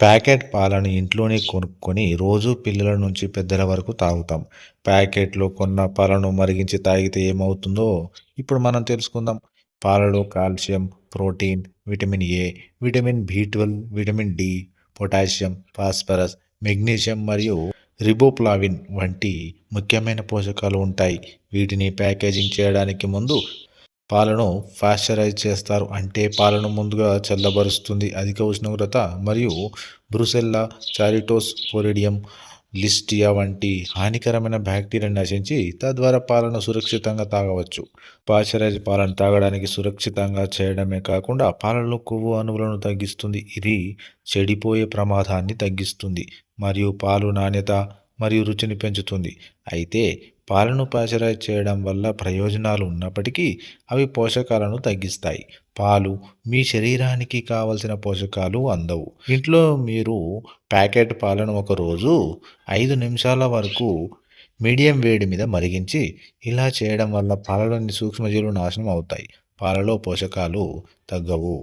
Packet పాలను ఇంట్లోనే కొనుక్కొని రోజు పిల్లల నుంచి పెద్దల వరకు తాగుతాం. ప్యాకెట్‌లో కొన్న పాలను మరిగించి తాగితే ఏమవుతుందో ఇప్పుడు మనం తెలుసుకుందాం. పాలలో calcium, protein, vitamin A, vitamin బి12, vitamin D, potassium, phosphorus, magnesium మరియు రిబోఫ్లావిన్ వంటి ముఖ్యమైన పోషకాలు ఉంటాయి. వీటిని ప్యాకేజింగ్ చేయడానికి ముందు పాలను పాశ్చరైజ్ చేస్తారు. అంటే పాలను ముందుగా చల్లబరుస్తుంది. అధిక ఉష్ణోగ్రత మరియు బ్రుసెల్లా, చారిటోస్పోరిడియం, లిస్టియా వంటి హానికరమైన బ్యాక్టీరియాను నశించి తద్వారా పాలను సురక్షితంగా తాగవచ్చు. పాశ్చరైజ్ పాలను తాగడానికి సురక్షితంగా చేయడమే కాకుండా పాలలో కొవ్వు అణువులను తగ్గిస్తుంది. ఇది చెడిపోయే ప్రమాదాన్ని తగ్గిస్తుంది మరియు పాలు నాణ్యత మరియు రుచిని పెంచుతుంది. అయితే పాలను పాశ్చరైజ్ చేయడం వల్ల ప్రయోజనాలు ఉన్నప్పటికీ అవి పోషకాలను తగ్గిస్తాయి. పాలు మీ శరీరానికి కావలసిన పోషకాలు అందవు. ఇంట్లో మీరు ప్యాకెట్ పాలను ఒకరోజు 5 నిమిషాల వరకు మీడియం వేడి మీద మరిగించి ఇలా చేయడం వల్ల పాలలోని సూక్ష్మజీవులు నాశనం అవుతాయి. పాలలో పోషకాలు తగ్గవు.